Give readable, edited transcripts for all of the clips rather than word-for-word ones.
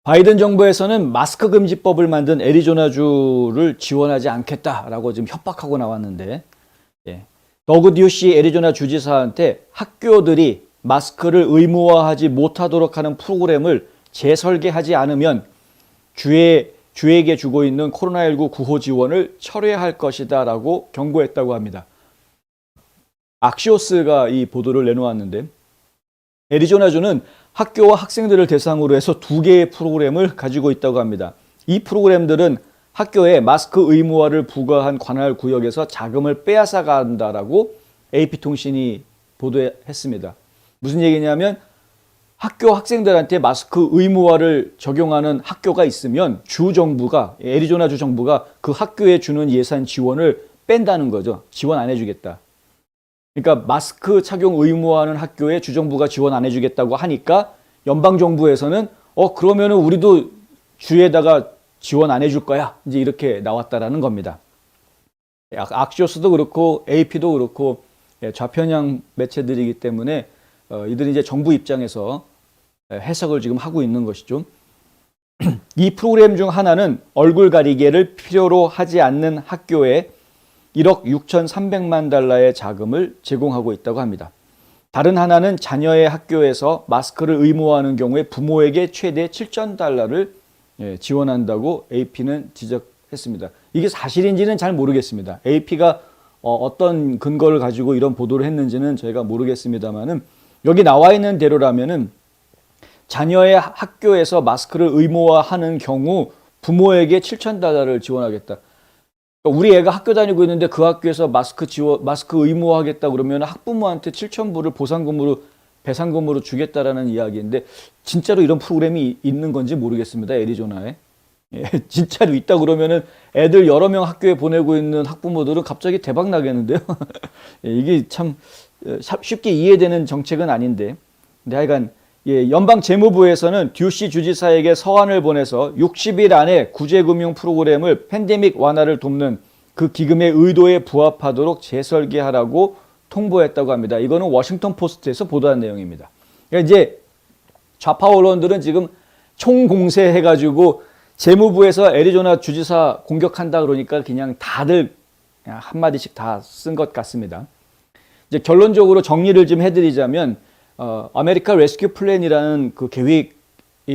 바이든 정부에서는 마스크 금지법을 만든 애리조나주를 지원하지 않겠다라고 지금 협박하고 나왔는데, 더그 듀시 애리조나 주지사한테 학교들이 마스크를 의무화하지 못하도록 하는 프로그램을 재설계하지 않으면 주에게 주고 있는 코로나19 구호 지원을 철회할 것이다 라고 경고했다고 합니다. 악시오스가 이 보도를 내놓았는데, 애리조나주는 학교와 학생들을 대상으로 해서 2개의 프로그램을 가지고 있다고 합니다. 이 프로그램들은 학교에 마스크 의무화를 부과한 관할 구역에서 자금을 빼앗아 간다라고 AP통신이 보도했습니다. 무슨 얘기냐면 학교 학생들한테 마스크 의무화를 적용하는 학교가 있으면 애리조나주 정부가 그 학교에 주는 예산 지원을 뺀다는 거죠. 지원 안 해주겠다. 그러니까 마스크 착용 의무화하는 학교에 주정부가 지원 안 해주겠다고 하니까 연방정부에서는 그러면은 우리도 주에다가 지원 안 해줄 거야. 이제 이렇게 나왔다라는 겁니다. 악시오스도 그렇고 AP도 그렇고 좌편향 매체들이기 때문에 이들이 이제 정부 입장에서 해석을 지금 하고 있는 것이죠. 이 프로그램 중 하나는 얼굴 가리개를 필요로 하지 않는 학교에 1억 6,300만 달러의 자금을 제공하고 있다고 합니다. 다른 하나는 자녀의 학교에서 마스크를 의무화하는 경우에 부모에게 최대 7천 달러를 지원한다고 AP는 지적했습니다. 이게 사실인지는 잘 모르겠습니다. AP가 어떤 근거를 가지고 이런 보도를 했는지는 저희가 모르겠습니다만은 여기 나와 있는 대로라면은 자녀의 학교에서 마스크를 의무화하는 경우 부모에게 7천 달러를 지원하겠다. 우리 애가 학교 다니고 있는데 그 학교에서 마스크 의무화하겠다 그러면 학부모한테 7,000불을 배상금으로 주겠다라는 이야기인데 진짜로 이런 프로그램이 있는 건지 모르겠습니다. 애리조나에. 진짜로 있다 그러면은 애들 여러 명 학교에 보내고 있는 학부모들은 갑자기 대박 나겠는데요. 이게 참 쉽게 이해되는 정책은 아닌데. 근데 하여간 연방 재무부에서는 듀시 주지사에게 서한을 보내서 60일 안에 구제금융 프로그램을 팬데믹 완화를 돕는 그 기금의 의도에 부합하도록 재설계하라고 통보했다고 합니다. 이거는 워싱턴 포스트에서 보도한 내용입니다. 그러니까 이제 좌파 언론들은 지금 총공세해가지고 재무부에서 애리조나 주지사 공격한다 그러니까 그냥 다들 그냥 한마디씩 다 쓴 것 같습니다. 이제 결론적으로 정리를 좀 해드리자면 아메리카 레스큐 플랜이라는 그 계획이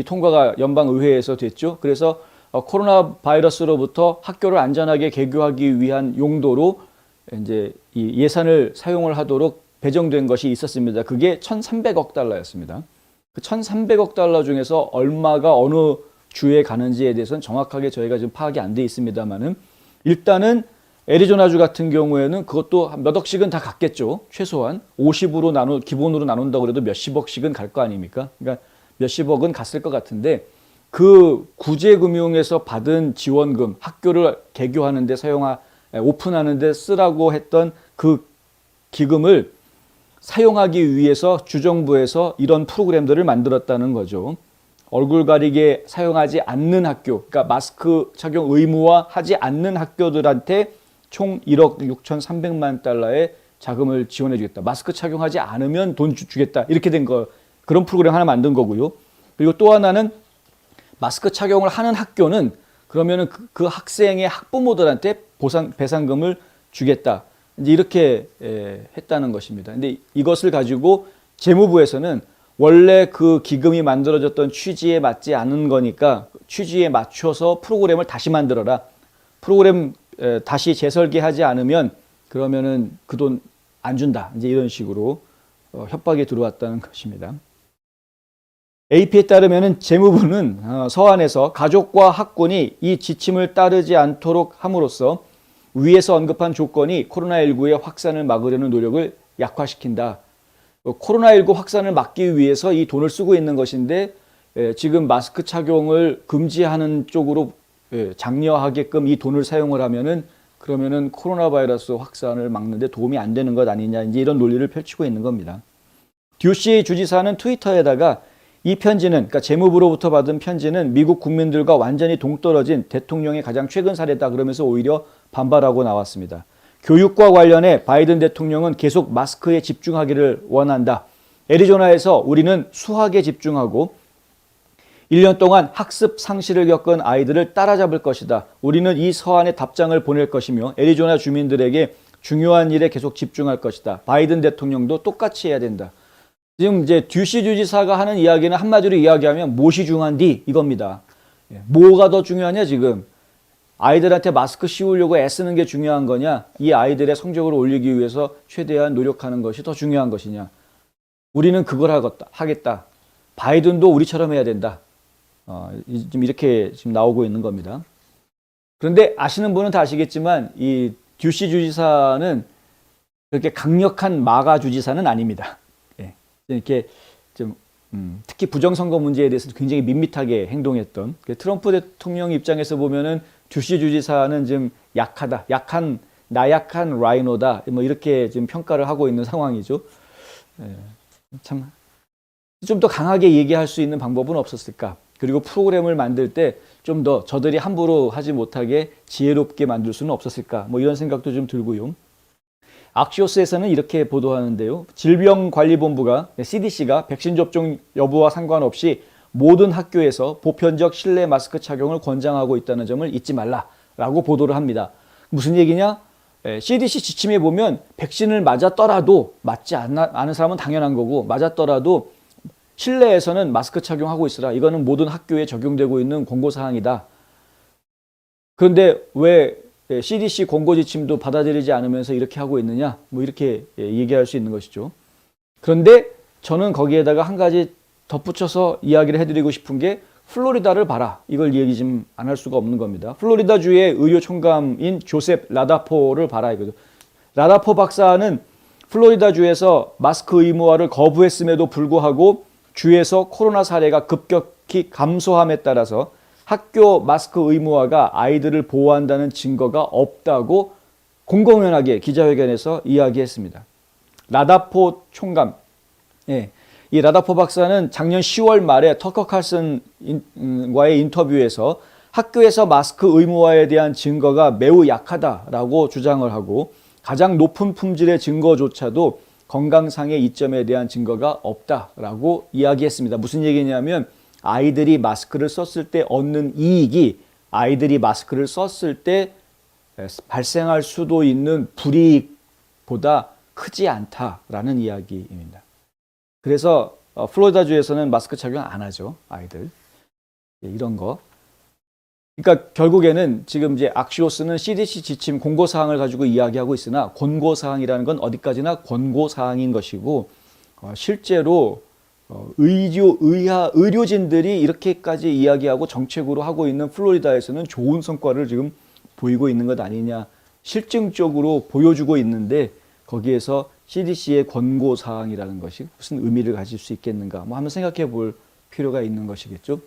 통과가 연방의회에서 됐죠. 그래서 코로나 바이러스로부터 학교를 안전하게 개교하기 위한 용도로 이제 이 예산을 사용을 하도록 배정된 것이 있었습니다. 그게 1,300억 달러였습니다. 그 1,300억 달러 중에서 얼마가 어느 주에 가는지에 대해서는 정확하게 저희가 지금 파악이 안 돼 있습니다만은 일단은 애리조나주 같은 경우에는 그것도 몇 억씩은 다 갔겠죠. 최소한 50으로 기본으로 나눈다고 해도 몇십억씩은 갈 거 아닙니까? 그러니까 몇십억은 갔을 것 같은데 그 구제금융에서 받은 지원금, 학교를 개교하는데 오픈하는데 쓰라고 했던 그 기금을 사용하기 위해서 주정부에서 이런 프로그램들을 만들었다는 거죠. 얼굴 가리개 사용하지 않는 학교, 그러니까 마스크 착용 의무화 하지 않는 학교들한테 총 1억 6,300만 달러의 자금을 지원해 주겠다. 마스크 착용하지 않으면 돈 주겠다. 이렇게 된 거, 그런 프로그램 하나 만든 거고요. 그리고 또 하나는 마스크 착용을 하는 학교는 그러면은 그 학생의 학부모들한테 배상금을 주겠다. 이제 이렇게 했다는 것입니다. 근데 이것을 가지고 재무부에서는 원래 그 기금이 만들어졌던 취지에 맞지 않은 거니까 취지에 맞춰서 프로그램을 다시 만들어라. 프로그램 다시 재설계하지 않으면 그러면은 그 돈 안 준다. 이제 이런 식으로 협박이 들어왔다는 것입니다. AP에 따르면은 재무부는 서한에서 가족과 학군이 이 지침을 따르지 않도록 함으로써 위에서 언급한 조건이 코로나19의 확산을 막으려는 노력을 약화시킨다. 코로나19 확산을 막기 위해서 이 돈을 쓰고 있는 것인데 지금 마스크 착용을 금지하는 쪽으로 장려하게끔 이 돈을 사용을 하면은 그러면은 코로나 바이러스 확산을 막는데 도움이 안 되는 것 아니냐, 이제 이런 논리를 펼치고 있는 겁니다. 듀시 주지사는 트위터에다가 이 편지는, 그러니까 재무부로부터 받은 편지는 미국 국민들과 완전히 동떨어진 대통령의 가장 최근 사례다 그러면서 오히려 반발하고 나왔습니다. 교육과 관련해 바이든 대통령은 계속 마스크에 집중하기를 원한다. 애리조나에서 우리는 수학에 집중하고 1년 동안 학습 상실을 겪은 아이들을 따라잡을 것이다. 우리는 이 서한에 답장을 보낼 것이며 애리조나 주민들에게 중요한 일에 계속 집중할 것이다. 바이든 대통령도 똑같이 해야 된다. 지금 이제 듀시 주지사가 하는 이야기는 한마디로 이야기하면 무엇이 중요한디 이겁니다. 뭐가 더 중요하냐 지금. 아이들한테 마스크 씌우려고 애쓰는 게 중요한 거냐? 이 아이들의 성적을 올리기 위해서 최대한 노력하는 것이 더 중요한 것이냐? 우리는 그걸 하겠다. 바이든도 우리처럼 해야 된다. 지금 이렇게 지금 나오고 있는 겁니다. 그런데 아시는 분은 다 아시겠지만 이 듀시 주지사는 그렇게 강력한 마가 주지사는 아닙니다. 예. 이렇게 좀 특히 부정선거 문제에 대해서 굉장히 밋밋하게 행동했던 트럼프 대통령 입장에서 보면은 듀시 주지사는 좀 약하다, 나약한 라이노다, 뭐 이렇게 지금 평가를 하고 있는 상황이죠. 예. 참 좀 더 강하게 얘기할 수 있는 방법은 없었을까? 그리고 프로그램을 만들 때 좀 더 저들이 함부로 하지 못하게 지혜롭게 만들 수는 없었을까? 뭐 이런 생각도 좀 들고요. 악시오스에서는 이렇게 보도하는데요. 질병관리본부가 CDC가 백신 접종 여부와 상관없이 모든 학교에서 보편적 실내 마스크 착용을 권장하고 있다는 점을 잊지 말라라고 보도를 합니다. 무슨 얘기냐? CDC 지침에 보면 백신을 맞았더라도 맞지 않은 사람은 당연한 거고 맞았더라도 실내에서는 마스크 착용하고 있으라. 이거는 모든 학교에 적용되고 있는 권고사항이다. 그런데 왜 CDC 권고 지침도 받아들이지 않으면서 이렇게 하고 있느냐? 뭐 이렇게 얘기할 수 있는 것이죠. 그런데 저는 거기에다가 한 가지 덧붙여서 이야기를 해드리고 싶은 게 플로리다를 봐라. 이걸 얘기 좀 안 할 수가 없는 겁니다. 플로리다주의 의료총감인 조셉 라다포를 봐라 이거죠. 라다포 박사는 플로리다주에서 마스크 의무화를 거부했음에도 불구하고 주에서 코로나 사례가 급격히 감소함에 따라서 학교 마스크 의무화가 아이들을 보호한다는 증거가 없다고 공공연하게 기자회견에서 이야기했습니다. 라다포 총감, 이 라다포 박사는 작년 10월 말에 터커 칼슨과의 인터뷰에서 학교에서 마스크 의무화에 대한 증거가 매우 약하다라고 주장을 하고 가장 높은 품질의 증거조차도 건강상의 이점에 대한 증거가 없다라고 이야기했습니다. 무슨 얘기냐면 아이들이 마스크를 썼을 때 얻는 이익이 아이들이 마스크를 썼을 때 발생할 수도 있는 불이익보다 크지 않다라는 이야기입니다. 그래서 플로리다주에서는 마스크 착용 안 하죠, 아이들. 이런 거. 그러니까 결국에는 지금 이제 악시오스는 CDC 지침 공고사항을 가지고 이야기하고 있으나 권고사항이라는 건 어디까지나 권고사항인 것이고 실제로 의료진들이 이렇게까지 이야기하고 정책으로 하고 있는 플로리다에서는 좋은 성과를 지금 보이고 있는 것 아니냐 실증적으로 보여주고 있는데 거기에서 CDC의 권고사항이라는 것이 무슨 의미를 가질 수 있겠는가 뭐 한번 생각해 볼 필요가 있는 것이겠죠.